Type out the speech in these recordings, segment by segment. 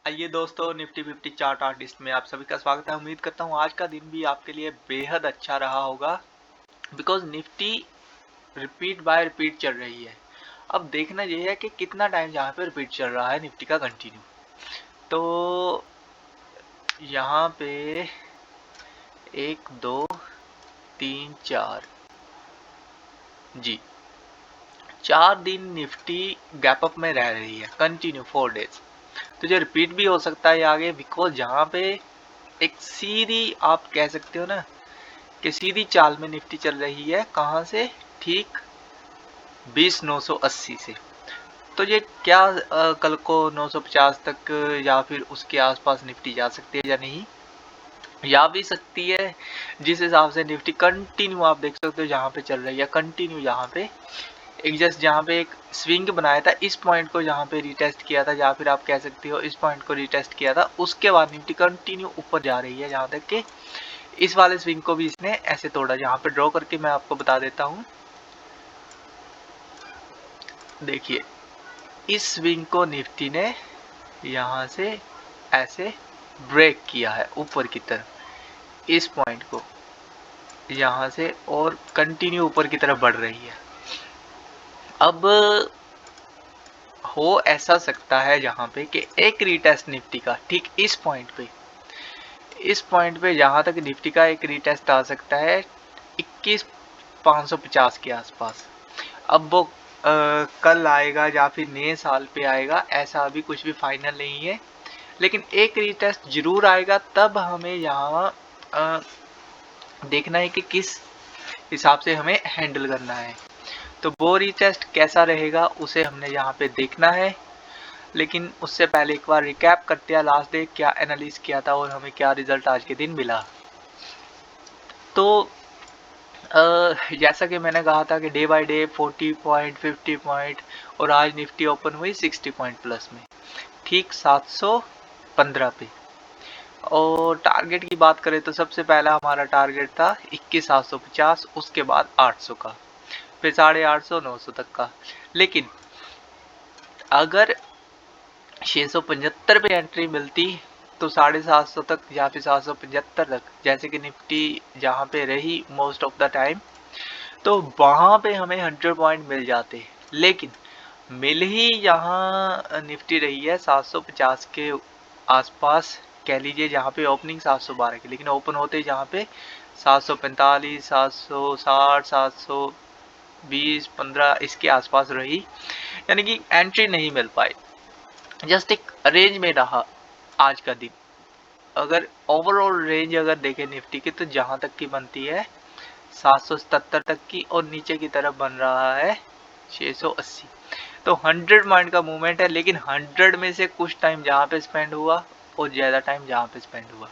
आइए दोस्तों, Nifty 50 chart artist में आप सभी का स्वागत है। उम्मीद करता हूँ आज का दिन भी आपके लिए बेहद अच्छा रहा होगा, because Nifty repeat by repeat चल रही है। अब देखना यह है कि कितना टाइम यहाँ पे रिपीट चल रहा है निफ्टी का कंटिन्यू। तो यहाँ पे 1 2 3 4 जी 4 दिन निफ्टी गैप अप में रह रही है कंटिन्यू 4 डेज। तो ये रिपीट भी हो सकता है आगे, बिकॉज यहाँ पे एक सीधी आप कह सकते हो ना कि सीधी चाल में निफ्टी चल रही है। कहाँ से? ठीक 20,980 से। तो ये क्या कल को 950 तक या फिर उसके आसपास निफ्टी जा सकती है या नहीं, या भी सकती है। जिस हिसाब से निफ्टी कंटिन्यू आप देख सकते हो जहाँ पे चल रही है कंटिन्यू, यहाँ पे एक जस्ट जहाँ पे एक स्विंग बनाया था, इस पॉइंट को जहाँ पे रिटेस्ट किया था, या फिर आप कह सकते हो इस पॉइंट को रिटेस्ट किया था, उसके बाद निफ्टी कंटिन्यू ऊपर जा रही है। जहाँ तक कि इस वाले स्विंग को भी इसने ऐसे तोड़ा। यहाँ पे ड्रॉ करके मैं आपको बता देता हूँ। देखिए इस स्विंग को निफ्टी ने यहाँ से ऐसे ब्रेक किया है ऊपर की तरफ, इस पॉइंट को यहाँ से, और कंटिन्यू ऊपर की तरफ बढ़ रही है। अब हो ऐसा सकता है जहाँ पे कि एक रीटेस्ट निफ्टी का ठीक इस पॉइंट पे जहाँ तक निफ्टी का एक रीटेस्ट आ सकता है 21,550 के आसपास। अब वो कल आएगा या फिर नए साल पे आएगा, ऐसा अभी कुछ भी फाइनल नहीं है, लेकिन एक रीटेस्ट जरूर आएगा। तब हमें यहाँ देखना है कि किस हिसाब से हमें हैंडल करना है। तो वो रीटेस्ट कैसा रहेगा उसे हमने यहाँ पे देखना है। लेकिन उससे पहले एक बार रिकैप करते हैं लास्ट डे क्या एनालिस किया था और हमें क्या रिजल्ट आज के दिन मिला। तो जैसा कि मैंने कहा था कि day by day 40 point 50 point, और आज निफ्टी ओपन हुई 60 पॉइंट प्लस में, ठीक 715 पे। और टारगेट की बात करें तो सबसे पहला हमारा टारगेट था 21,750, उसके बाद 800 का, फिर 850 900 तक का। लेकिन अगर 675 पे एंट्री मिलती तो 750 तक या फिर 775 तक, जैसे कि निफ्टी जहाँ पे रही मोस्ट ऑफ द टाइम, तो वहाँ पे हमें 100 पॉइंट मिल जाते। लेकिन मिल ही यहाँ निफ्टी रही है 750 के आसपास, कह लीजिए, जहाँ पे ओपनिंग 712 की, लेकिन ओपन होते जहाँ पे 745 760 720 15 इसके आसपास रही, यानी कि एंट्री नहीं मिल पाई, जस्ट एक रेंज में रहा आज का दिन। अगर ओवरऑल रेंज अगर देखें निफ्टी की, तो जहां तक की बनती है 777 तक की, और नीचे की तरफ बन रहा है 680। तो 100 पॉइंट का मूवमेंट है, लेकिन 100 में से कुछ टाइम जहां पे स्पेंड हुआ और ज्यादा टाइम जहां पे स्पेंड हुआ।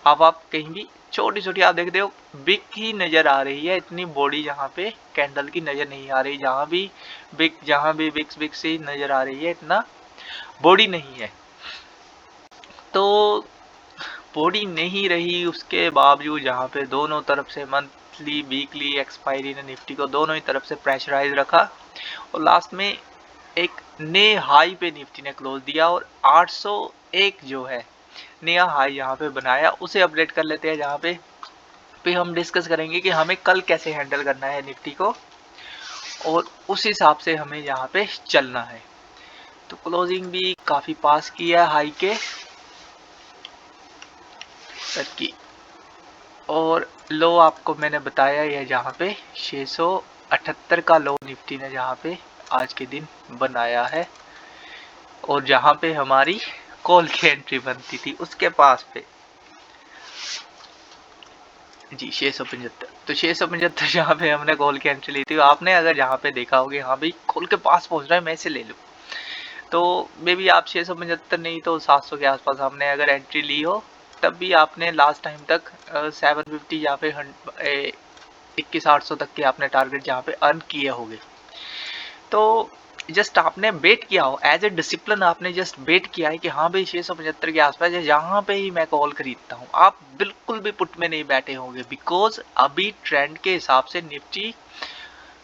अब आप कहीं भी छोटी छोटी आप देखते हो बिग ही नजर आ रही है, इतनी बॉडी जहाँ पे कैंडल की नजर नहीं आ रही। जहाँ भी बिक्स बिक्स ही नजर आ रही है, इतना बॉडी नहीं है। तो बॉडी नहीं रही, उसके बावजूद जहाँ पे दोनों तरफ से मंथली वीकली एक्सपायरी ने निफ्टी को दोनों ही तरफ से प्रेशराइज रखा, और लास्ट में एक नए हाई पे निफ्टी ने क्लोज दिया, और 801 जो है नया हाई यहाँ पे बनाया, उसे अपडेट कर लेते हैं। जहाँ पे हम डिस्कस करेंगे कि हमें कल कैसे हैंडल करना है निफ्टी को, और उस हिसाब से हमें यहाँ पे चलना है। तो क्लोजिंग भी काफी पास किया हाई के तक की, और लो आपको मैंने बताया है जहाँ पे 678 का लो निफ्टी ने जहाँ पे आज के दिन बनाया है, और जहाँ पे हमारी कॉल की एंट्री बनती थी उसके पास पे जी 675। तो 675 जहाँ पे हमने कॉल की एंट्री ली थी, आपने अगर जहाँ पे देखा होगा हाँ भाई कॉल के पास पहुँच रहा है मैं इसे ले लूँ, तो मे बी आप 675 नहीं तो 700 के आसपास हमने अगर एंट्री ली हो, तब भी आपने लास्ट टाइम तक 750 या फिर 21,800 तक के आपने टारगेट जहाँ पे अर्न किए होंगे। तो जस्ट आपने वेट किया हो, एज ए डिसिप्लिन आपने जस्ट वेट किया है कि हाँ भाई 675 के आसपास है, जहाँ पे ही मैं कॉल खरीदता हूँ। आप बिल्कुल भी पुट में नहीं बैठे होंगे, बिकॉज अभी ट्रेंड के हिसाब से निफ्टी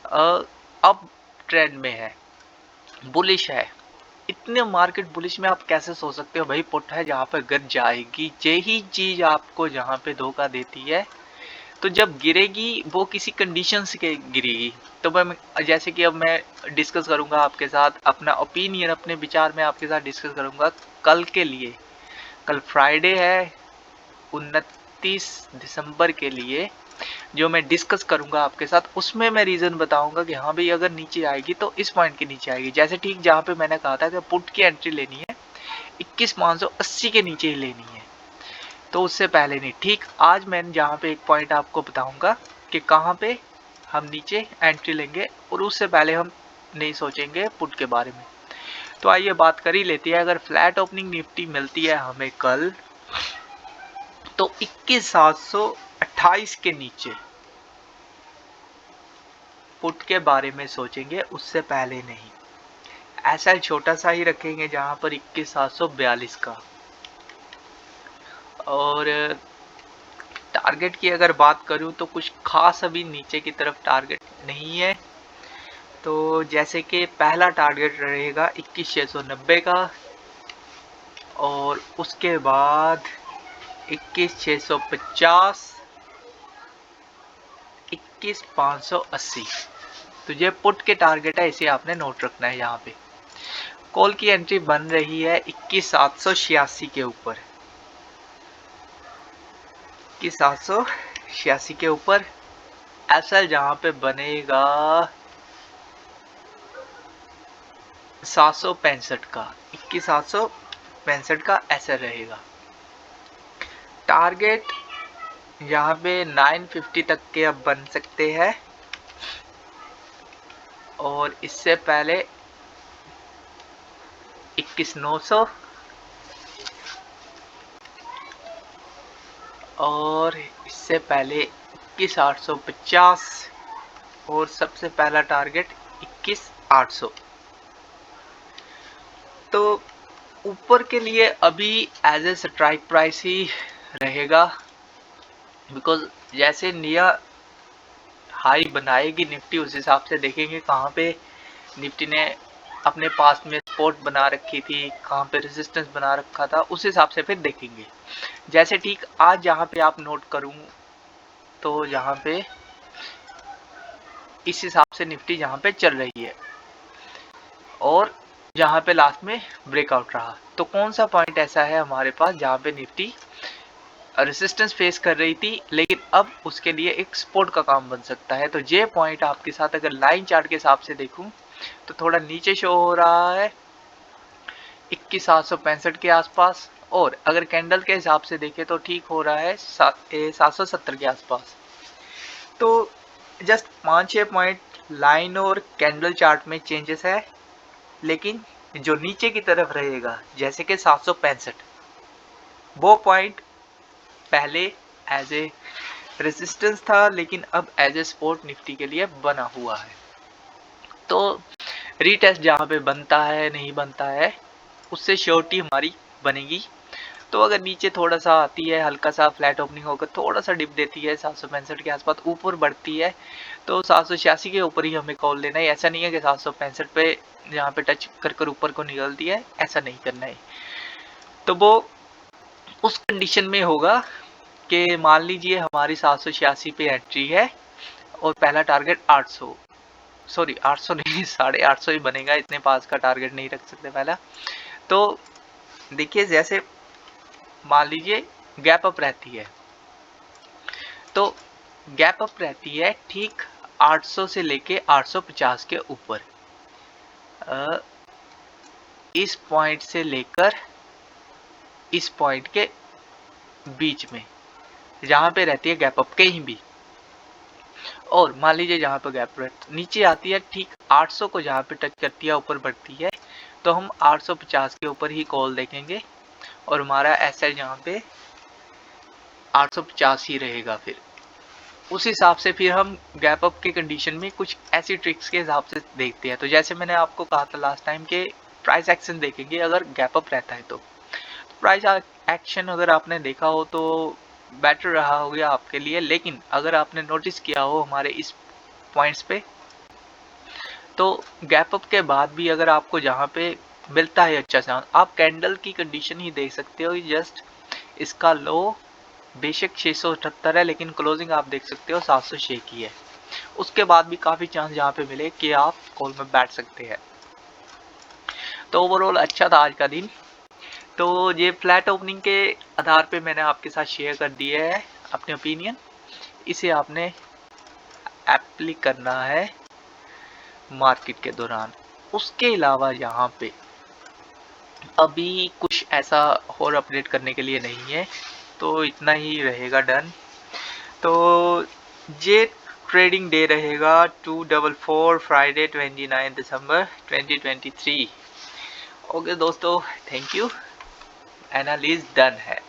अब ट्रेंड में है, बुलिश है। इतने मार्केट बुलिश में आप कैसे सोच सकते हो भाई पुट है जहाँ पे गिर जाएगी। यही चीज आपको जहाँ पे धोखा देती है। तो जब गिरेगी वो किसी कंडीशन से गिरेगी। तो मैं जैसे कि अब मैं डिस्कस करूंगा आपके साथ अपना ओपिनियन, अपने विचार में आपके साथ डिस्कस करूंगा कल के लिए। कल फ्राइडे है 29 दिसंबर के लिए जो मैं डिस्कस करूंगा आपके साथ, उसमें मैं रीजन बताऊंगा कि हाँ भाई अगर नीचे आएगी तो इस पॉइंट के नीचे आएगी। जैसे ठीक जहाँ पे मैंने कहा था कि पुट की एंट्री लेनी है 21,580 के नीचे ही लेनी है, तो उससे पहले नहीं। ठीक आज मैं जहाँ पे एक पॉइंट आपको बताऊंगा कि कहाँ पे हम नीचे एंट्री लेंगे और उससे पहले हम नहीं सोचेंगे पुट के बारे में। तो आइए बात कर ही लेते हैं। अगर फ्लैट ओपनिंग निफ्टी मिलती है हमें कल तो 21,728 के नीचे पुट के बारे में सोचेंगे, उससे पहले नहीं। ऐसा छोटा सा ही रखेंगे जहां पर 21,742 का। और टारगेट की अगर बात करूं तो कुछ खास अभी नीचे की तरफ टारगेट नहीं है। तो जैसे कि पहला टारगेट रहेगा 21,690 का और उसके बाद 21,650, 21,580। तो ये पुट के टारगेट है, इसे आपने नोट रखना है। यहाँ पे कॉल की एंट्री बन रही है 21,786 के ऊपर, 21,786 के ऊपर। एसएल जहां पे बनेगा 765 का, 21,765 का एसएल रहेगा। टारगेट यहाँ पे 950 तक के अब बन सकते हैं और इससे पहले 21,900 और इससे पहले 21,850 और सबसे पहला टारगेट 21,800। तो ऊपर के लिए अभी एज ए स्ट्राइक प्राइस ही रहेगा, बिकॉज जैसे नया हाई बनाएगी निफ्टी उस हिसाब से देखेंगे कहाँ पे निफ्टी ने अपने पास में सपोर्ट बना रखी थी, कहाँ पे रेजिस्टेंस बना रखा था, उस हिसाब से फिर देखेंगे। जैसे ठीक आज जहाँ पे आप नोट करूँ तो यहाँ पे इस हिसाब से निफ्टी जहाँ पे चल रही है और जहाँ पे लास्ट में ब्रेकआउट रहा। तो कौन सा पॉइंट ऐसा है हमारे पास जहाँ पे निफ्टी रेजिस्टेंस फेस कर रही थी लेकिन अब उसके लिए एक सपोर्ट का काम बन सकता है। तो ये पॉइंट आपके साथ अगर लाइन चार्ट के हिसाब से देखूं तो थोड़ा नीचे शो हो रहा है 21,765 के आसपास, और अगर कैंडल के हिसाब से देखें तो ठीक हो रहा है 770 के आसपास। तो जस्ट 5-6 पॉइंट लाइन और कैंडल चार्ट में चेंजेस है, लेकिन जो नीचे की तरफ रहेगा जैसे कि 765 वो पॉइंट पहले एज ए रेजिस्टेंस था लेकिन अब एज ए सपोर्ट निफ्टी के लिए बना हुआ है। तो रीटेस्ट जहाँ पे बनता है नहीं बनता है उससे श्योरिटी हमारी बनेगी। तो अगर नीचे थोड़ा सा आती है, हल्का सा फ्लैट ओपनिंग होकर थोड़ा सा डिप देती है 765 के आसपास, ऊपर बढ़ती है तो 786 के ऊपर ही हमें कॉल लेना है। ऐसा नहीं है कि 765 पे यहाँ पे टच कर कर ऊपर को निकलती है, ऐसा नहीं करना है। तो वो उस कंडीशन में होगा कि मान लीजिए हमारी 786 पे एंट्री है और पहला टारगेट 800, सॉरी 800 नहीं 850 ही बनेगा, इतने पास का टारगेट नहीं रख सकते पहला। तो देखिए जैसे मान लीजिए गैप अप रहती है तो गैप अप रहती है ठीक 800 से लेके 850 के ऊपर, इस पॉइंट से लेकर इस पॉइंट के बीच में जहां पे रहती है गैप अप कहीं भी। और मान लीजिए जहां पर गैप नीचे आती है ठीक 800 को जहां पे टच करती है ऊपर बढ़ती है तो हम 850 के ऊपर ही कॉल देखेंगे और हमारा एसएल जहां पे 850 ही रहेगा। फिर उस हिसाब से फिर हम गैप अप के कंडीशन में कुछ ऐसी ट्रिक्स के हिसाब से देखते हैं। तो जैसे मैंने आपको कहा था लास्ट टाइम के प्राइस एक्शन देखेंगे अगर गैप अप रहता है तो प्राइस एक्शन अगर आपने देखा हो तो बेटर रहा हो गया आपके लिए। लेकिन अगर आपने नोटिस किया हो हमारे इस पॉइंट्स पे तो गैप अप के बाद भी अगर आपको जहाँ पे मिलता है अच्छा चांस। आप कैंडल की कंडीशन ही देख सकते हो, जस्ट इसका लो बेशक 678 है लेकिन क्लोजिंग आप देख सकते हो 706 की है। उसके बाद भी काफ़ी चांस यहाँ पे मिले कि आप कॉल में बैठ सकते हैं। तो ओवरऑल अच्छा था आज का दिन। तो ये फ्लैट ओपनिंग के आधार पे मैंने आपके साथ शेयर कर दिया है अपने ओपिनियन। इसे आपने एप्ली करना है मार्केट के दौरान। उसके अलावा यहाँ पे अभी कुछ ऐसा और अपडेट करने के लिए नहीं है, तो इतना ही रहेगा डन। तो ये ट्रेडिंग डे रहेगा 244 फ्राइडे 29 दिसंबर 2023। ओके दोस्तों, थैंक यू। एनालिसिस डन है।